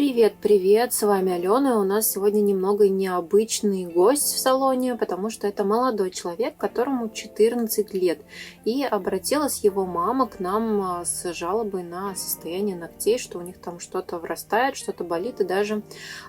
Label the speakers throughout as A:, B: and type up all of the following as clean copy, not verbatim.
A: Привет, привет, с вами Алена. У нас сегодня немного необычный гость в салоне, потому что это молодой человек, которому 14 лет. И обратилась его мама к нам с жалобой на состояние ногтей, что у них там что-то врастает, что-то болит и даже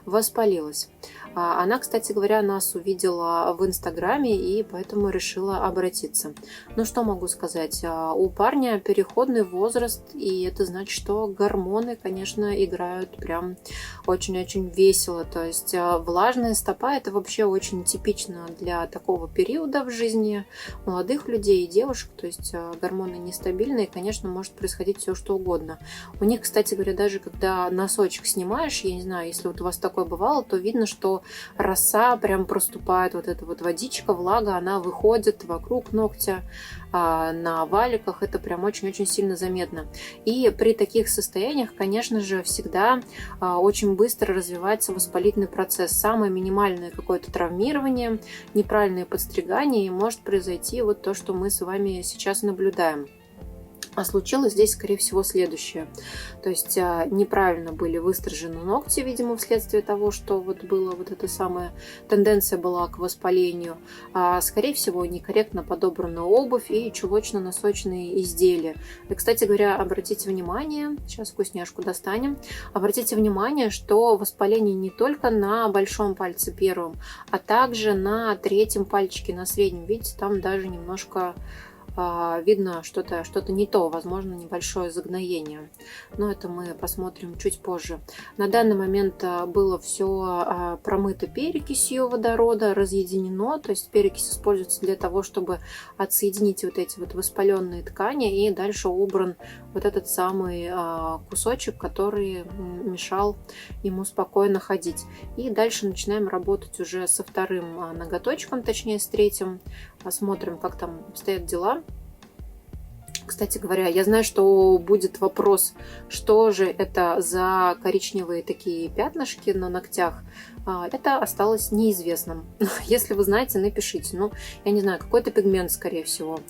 A: воспалилось. Она, кстати говоря, нас увидела в Инстаграме и поэтому решила обратиться. Ну что могу сказать, у парня переходный возраст, и это значит, что гормоны, конечно, играют прям очень-очень весело. То есть влажная стопа — это вообще очень типично для такого периода в жизни молодых людей и девушек. То есть гормоны нестабильные, и, конечно, может происходить все что угодно. У них, кстати говоря, даже когда носочек снимаешь, я не знаю, если вот у вас такое бывало, то видно, что роса прям проступает, вот эта вот водичка, влага, она выходит вокруг ногтя, на валиках, это прям очень-очень сильно заметно. И при таких состояниях, конечно же, всегда очень быстро развивается воспалительный процесс. Самое минимальное какое-то травмирование, неправильное подстригание, и может произойти вот то, что мы с вами сейчас наблюдаем. А случилось здесь, скорее всего, следующее. То есть неправильно были выстрижены ногти, видимо, вследствие того, что вот была вот эта самая тенденция была к воспалению. Скорее всего, некорректно подобрана обувь и чулочно-носочные изделия. И, кстати говоря, обратите внимание, сейчас вкусняшку достанем, обратите внимание, что воспаление не только на большом пальце первом, а также на третьем пальчике, на среднем. Видите, там даже немножко видно что-то не то, возможно, небольшое загноение. Но это мы посмотрим чуть позже. На данный момент было все промыто перекисью водорода, разъединено. То есть перекись используется для того, чтобы отсоединить вот эти вот воспаленные ткани. И дальше убран вот этот самый кусочек, который мешал ему спокойно ходить. И дальше начинаем работать уже со вторым ноготочком, точнее с третьим. Посмотрим, как там обстоят дела. Кстати говоря, я знаю, что будет вопрос, что же это за коричневые такие пятнышки на ногтях. Это осталось неизвестным. Если вы знаете, напишите. Ну, я не знаю, какой-то пигмент, скорее всего.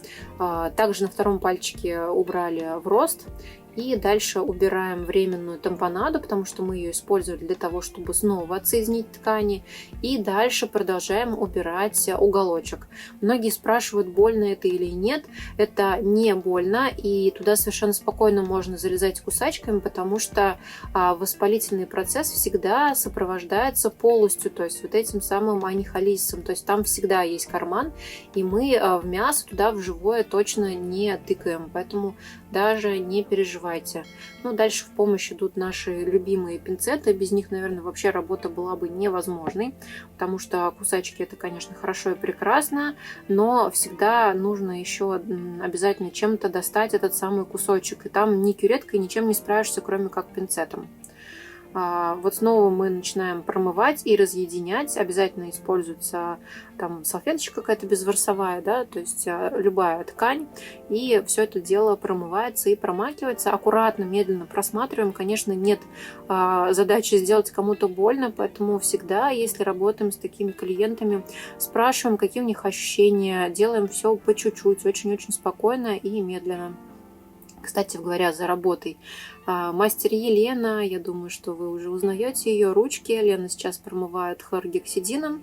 A: Также на втором пальчике убрали в рост. И дальше убираем временную тампонаду, потому что мы ее использовали для того, чтобы снова отсоединить ткани. И дальше продолжаем убирать уголочек. Многие спрашивают, больно это или нет. Это не больно, и туда совершенно спокойно можно залезать кусачками, потому что воспалительный процесс всегда сопровождается полостью, то есть вот этим самым анихолизисом. То есть там всегда есть карман, и мы в мясо туда в живое точно не тыкаем. Поэтому даже не переживайте. Ну, дальше в помощь идут наши любимые пинцеты. Без них, наверное, вообще работа была бы невозможной, потому что кусачки — это, конечно, хорошо и прекрасно, но всегда нужно еще обязательно чем-то достать этот самый кусочек. И там ни кюреткой ничем не справишься, кроме как пинцетом. Вот снова мы начинаем промывать и разъединять. Обязательно используется там салфеточка какая-то безворсовая, да, то есть любая ткань. И все это дело промывается и промакивается. Аккуратно, медленно просматриваем. Конечно, нет задачи сделать кому-то больно, поэтому всегда, если работаем с такими клиентами, спрашиваем, какие у них ощущения, делаем все по чуть-чуть, очень-очень спокойно и медленно. Кстати говоря, за работой мастер Елена, я думаю, что вы уже узнаете ее ручки. Лена сейчас промывает хлоргексидином,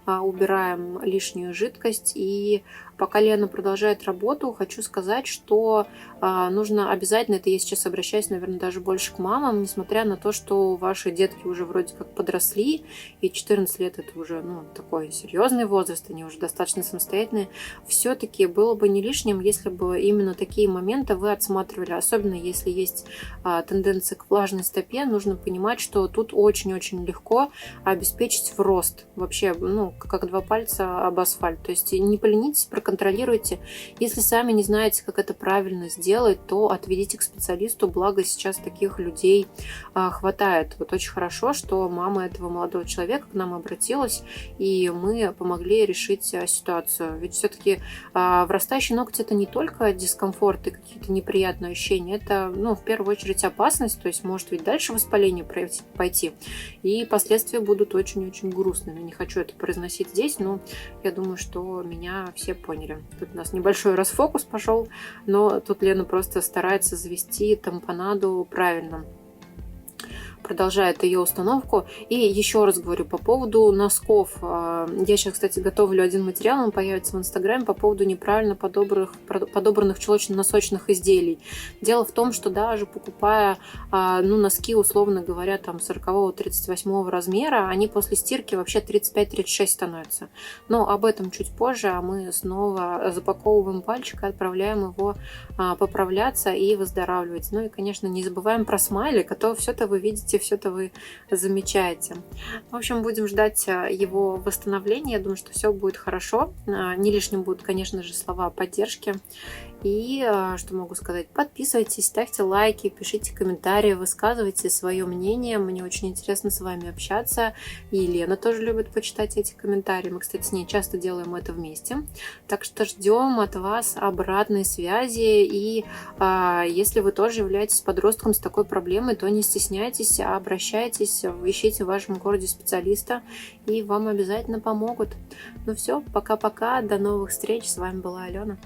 A: убираем лишнюю жидкость. И пока Лена продолжает работу, хочу сказать, что нужно обязательно, это я сейчас обращаюсь, наверное, даже больше к мамам, несмотря на то, что ваши детки уже вроде как подросли, и 14 лет это уже такой серьезный возраст, они уже достаточно самостоятельные, все-таки было бы не лишним, если бы именно такие моменты вы отсматривали, особенно если есть тенденция к влажной стопе, нужно понимать, что тут очень-очень легко обеспечить в рост, вообще, как два пальца об асфальт, то есть не поленитесь, проконтролируйте. Если сами не знаете, как это правильно сделать, то отведите к специалисту, благо сейчас таких людей хватает. Вот очень хорошо, что мама этого молодого человека к нам обратилась, и мы помогли решить ситуацию. Ведь все-таки врастающий ноготь — это не только дискомфорт и какие-то неприятные ощущения, это, в первую очередь опасность, то есть может ведь дальше воспаление пойти, и последствия будут очень-очень грустными. Не хочу это произносить здесь, но я думаю, что меня все поняли. Тут у нас небольшой расфокус пошел, но тут Лена просто старается завести тампонаду правильно. продолжает ее установку. И еще раз говорю по поводу носков. Я сейчас, кстати, готовлю один материал, он появится в Инстаграме по поводу неправильно подобранных чулочно-носочных изделий. Дело в том, что даже покупая носки, условно говоря, там 40-38 размера, они после стирки вообще 35-36 становятся. Но об этом чуть позже, а мы снова запаковываем пальчик и отправляем его поправляться и выздоравливать. Ну и, конечно, не забываем про смайлик, а то все-то вы видите, все-то вы замечаете. В общем, будем ждать его восстановления. Я думаю, что все будет хорошо. Не лишним будут, конечно же, слова поддержки. И что могу сказать? Подписывайтесь, ставьте лайки, пишите комментарии, высказывайте свое мнение. Мне очень интересно с вами общаться. И Лена тоже любит почитать эти комментарии. Мы, кстати, с ней часто делаем это вместе. Так что ждем от вас обратной связи. И если вы тоже являетесь подростком с такой проблемой, то не стесняйтесь, обращайтесь, ищите в вашем городе специалиста, и вам обязательно помогут. Ну все, пока-пока, до новых встреч. С вами была Алена.